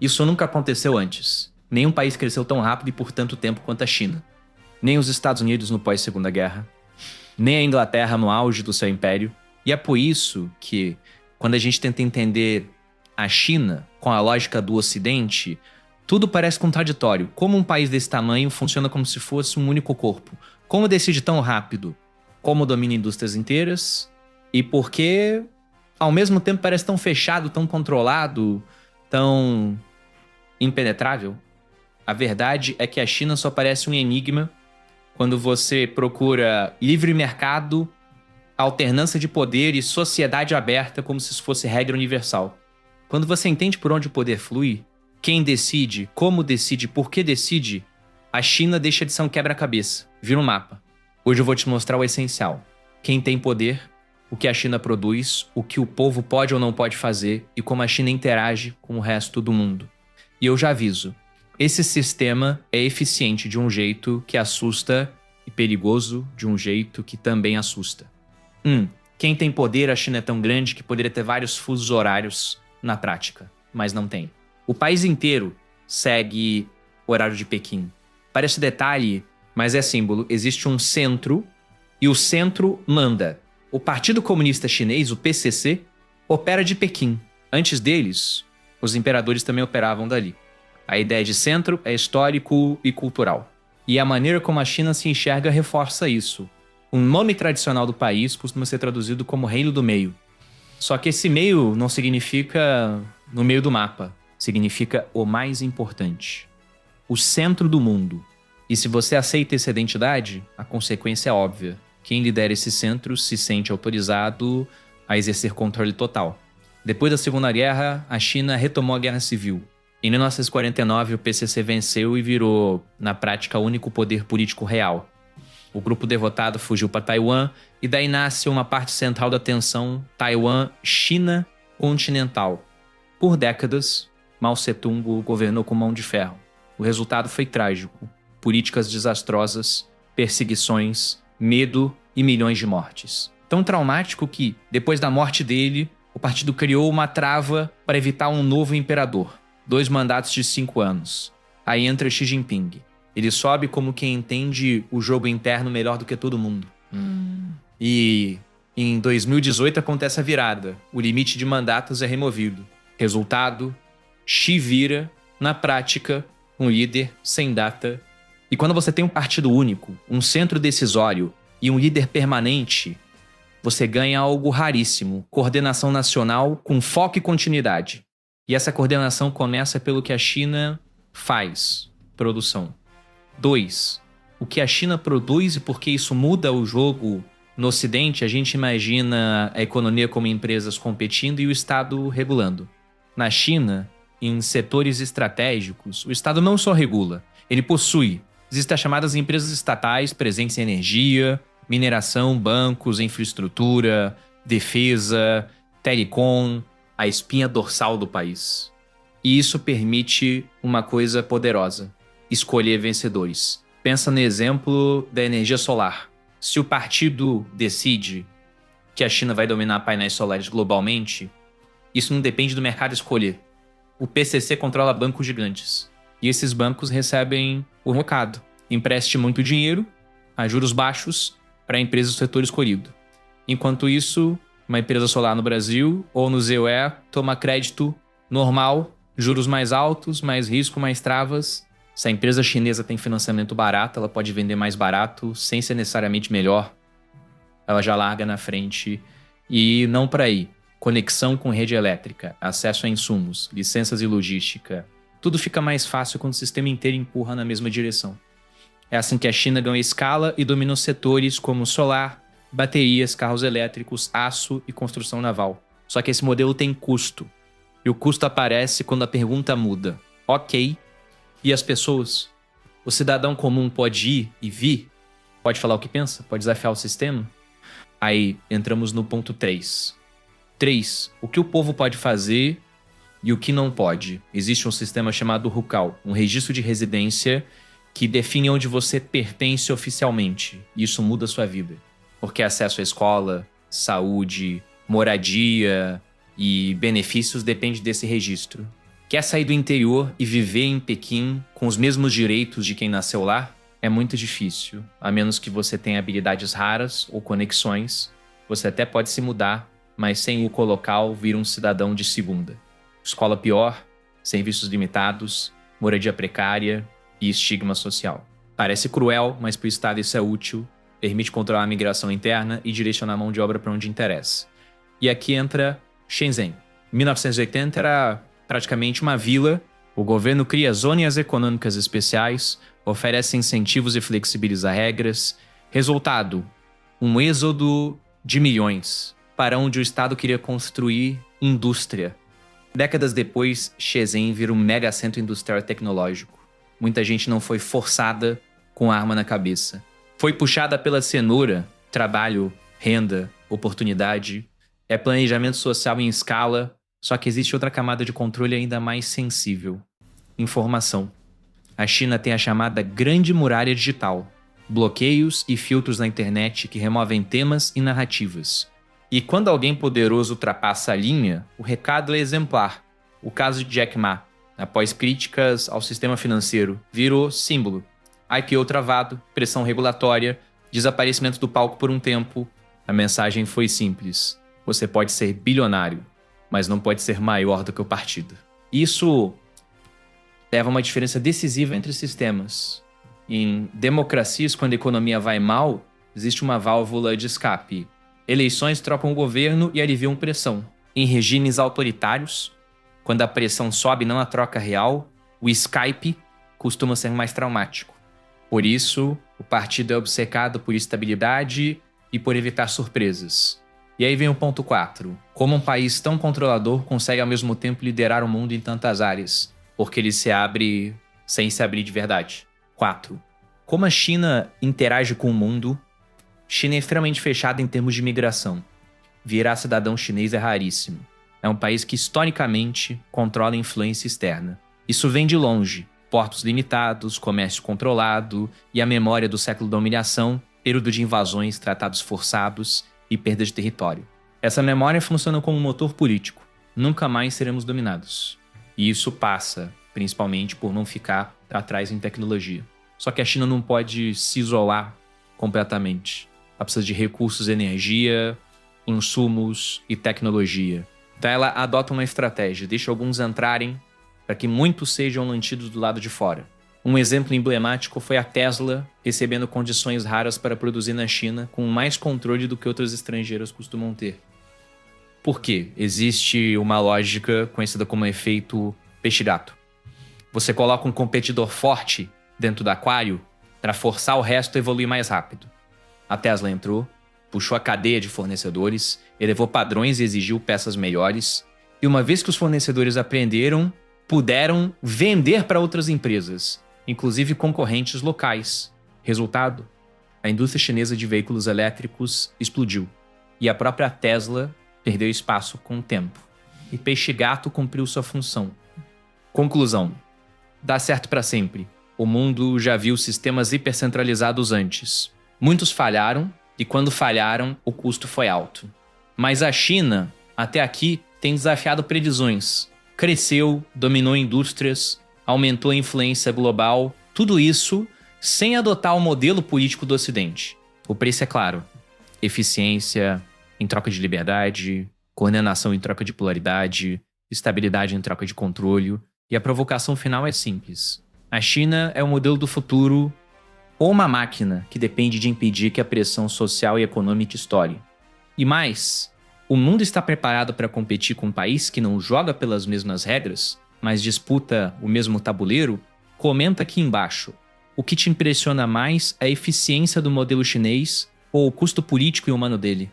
Isso nunca aconteceu antes. Nenhum país cresceu tão rápido e por tanto tempo quanto a China. Nem os Estados Unidos no pós-Segunda Guerra, nem a Inglaterra no auge do seu império. E é por isso que, quando a gente tenta entender a China com a lógica do Ocidente, tudo parece contraditório. Como um país desse tamanho funciona como se fosse um único corpo? Como decide tão rápido? Como domina indústrias inteiras? E por que, ao mesmo tempo, parece tão fechado, tão controlado, tão impenetrável? A verdade é que a China só parece um enigma quando você procura livre mercado, alternância de poder e sociedade aberta como se isso fosse regra universal. Quando você entende por onde o poder flui, quem decide, como decide, por que decide, a China deixa de ser um quebra-cabeça, vira um mapa. Hoje eu vou te mostrar o essencial. Quem tem poder, o que a China produz, o que o povo pode ou não pode fazer e como a China interage com o resto do mundo. E eu já aviso, esse sistema é eficiente de um jeito que assusta e perigoso de um jeito que também assusta. Quem tem poder, a China é tão grande que poderia ter vários fusos horários na prática, mas não tem. O país inteiro segue o horário de Pequim. Parece detalhe, mas é símbolo. Existe um centro e o centro manda. O Partido Comunista Chinês, o PCC, opera de Pequim. Antes deles, os imperadores também operavam dali. A ideia de centro é histórico e cultural. E a maneira como a China se enxerga reforça isso. O nome tradicional do país costuma ser traduzido como Reino do Meio. Só que esse meio não significa no meio do mapa. Significa o mais importante. O centro do mundo. E se você aceita essa identidade, a consequência é óbvia. Quem lidera esse centro se sente autorizado a exercer controle total. Depois da Segunda Guerra, a China retomou a Guerra Civil. Em 1949, o PCC venceu e virou, na prática, o único poder político real. O grupo derrotado fugiu para Taiwan e daí nasce uma parte central da tensão Taiwan-China continental. Por décadas, Mao Tse-tung governou com mão de ferro. O resultado foi trágico. Políticas desastrosas, perseguições, medo e milhões de mortes. Tão traumático que, depois da morte dele, o partido criou uma trava para evitar um novo imperador. 2 mandatos de 5 anos. Aí entra Xi Jinping. Ele sobe como quem entende o jogo interno melhor do que todo mundo. E em 2018 acontece a virada. O limite de mandatos é removido. Resultado, Xi vira, na prática, um líder sem data. E quando você tem um partido único, um centro decisório e um líder permanente, você ganha algo raríssimo. Coordenação nacional com foco e continuidade. E essa coordenação começa pelo que a China faz, produção. 2. O que a China produz e por que isso muda o jogo no Ocidente, a gente imagina a economia como empresas competindo e o Estado regulando. Na China, em setores estratégicos, o Estado não só regula, ele possui. Existem as chamadas empresas estatais presentes em energia, mineração, bancos, infraestrutura, defesa, telecom, a espinha dorsal do país. E isso permite uma coisa poderosa: escolher vencedores. Pensa no exemplo da energia solar. Se o partido decide que a China vai dominar painéis solares globalmente, isso não depende do mercado escolher. O PCC controla bancos gigantes. E esses bancos recebem o recado: empreste muito dinheiro, a juros baixos, para a empresa do setor escolhido. Enquanto isso, uma empresa solar no Brasil ou no ZEE toma crédito normal, juros mais altos, mais risco, mais travas. Se a empresa chinesa tem financiamento barato, ela pode vender mais barato sem ser necessariamente melhor. Ela já larga na frente. E não por aí. Conexão com rede elétrica, acesso a insumos, licenças e logística. Tudo fica mais fácil quando o sistema inteiro empurra na mesma direção. É assim que a China ganha escala e domina os setores como solar, baterias, carros elétricos, aço e construção naval. Só que esse modelo tem custo. E o custo aparece quando a pergunta muda. Ok. E as pessoas? O cidadão comum pode ir e vir? Pode falar o que pensa? Pode desafiar o sistema? Aí entramos no ponto 3. 3. O que o povo pode fazer e o que não pode. Existe um sistema chamado RUCAL, um registro de residência que define onde você pertence oficialmente. E isso muda a sua vida. Porque acesso à escola, saúde, moradia e benefícios depende desse registro. Quer sair do interior e viver em Pequim com os mesmos direitos de quem nasceu lá? É muito difícil, a menos que você tenha habilidades raras ou conexões. Você até pode se mudar, mas sem o local vira um cidadão de segunda. Escola pior, serviços limitados, moradia precária e estigma social. Parece cruel, mas para o Estado isso é útil, permite controlar a migração interna e direcionar a mão de obra para onde interessa. E aqui entra Shenzhen. Em 1980 era praticamente uma vila. O governo cria zonas econômicas especiais, oferece incentivos e flexibiliza regras. Resultado, um êxodo de milhões para onde o Estado queria construir indústria. Décadas depois, Shenzhen vira um megacentro industrial e tecnológico. Muita gente não foi forçada com a arma na cabeça. Foi puxada pela cenoura, trabalho, renda, oportunidade. É planejamento social em escala, só que existe outra camada de controle ainda mais sensível. Informação. A China tem a chamada Grande Muralha Digital. Bloqueios e filtros na internet que removem temas e narrativas. E quando alguém poderoso ultrapassa a linha, o recado é exemplar. O caso de Jack Ma, após críticas ao sistema financeiro, virou símbolo. IPO travado, pressão regulatória, desaparecimento do palco por um tempo. A mensagem foi simples. Você pode ser bilionário, mas não pode ser maior do que o partido. Isso leva a uma diferença decisiva entre sistemas. Em democracias, quando a economia vai mal, existe uma válvula de escape. Eleições trocam o governo e aliviam pressão. Em regimes autoritários, quando a pressão sobe e não a troca real, o Skype costuma ser mais traumático. Por isso, o partido é obcecado por estabilidade e por evitar surpresas. E aí vem o ponto 4. Como um país tão controlador consegue ao mesmo tempo liderar o mundo em tantas áreas? Porque ele se abre sem se abrir de verdade. 4. Como a China interage com o mundo? China é extremamente fechada em termos de migração. Virar cidadão chinês é raríssimo. É um país que historicamente controla a influência externa. Isso vem de longe. Portos limitados, comércio controlado e a memória do século da humilhação, período de invasões, tratados forçados e perda de território. Essa memória funciona como um motor político. Nunca mais seremos dominados. E isso passa, principalmente, por não ficar atrás em tecnologia. Só que a China não pode se isolar completamente. Ela precisa de recursos, energia, insumos e tecnologia. Então ela adota uma estratégia, deixa alguns entrarem para que muitos sejam mantidos do lado de fora. Um exemplo emblemático foi a Tesla recebendo condições raras para produzir na China com mais controle do que outras estrangeiras costumam ter. Por quê? Existe uma lógica conhecida como efeito peixe-gato. Você coloca um competidor forte dentro do aquário para forçar o resto a evoluir mais rápido. A Tesla entrou, puxou a cadeia de fornecedores, elevou padrões e exigiu peças melhores. E uma vez que os fornecedores aprenderam, puderam vender para outras empresas, inclusive concorrentes locais. Resultado? A indústria chinesa de veículos elétricos explodiu. E a própria Tesla perdeu espaço com o tempo. E peixe-gato cumpriu sua função. Conclusão. Dá certo para sempre. O mundo já viu sistemas hipercentralizados antes. Muitos falharam, e quando falharam, o custo foi alto. Mas a China, até aqui, tem desafiado previsões. Cresceu, dominou indústrias, aumentou a influência global, tudo isso sem adotar o modelo político do Ocidente. O preço é claro. Eficiência em troca de liberdade, coordenação em troca de polaridade, estabilidade em troca de controle, e a provocação final é simples. A China é o modelo do futuro ou uma máquina que depende de impedir que a pressão social e econômica estoure. E mais, o mundo está preparado para competir com um país que não joga pelas mesmas regras, mas disputa o mesmo tabuleiro? Comenta aqui embaixo. O que te impressiona mais é a eficiência do modelo chinês ou o custo político e humano dele?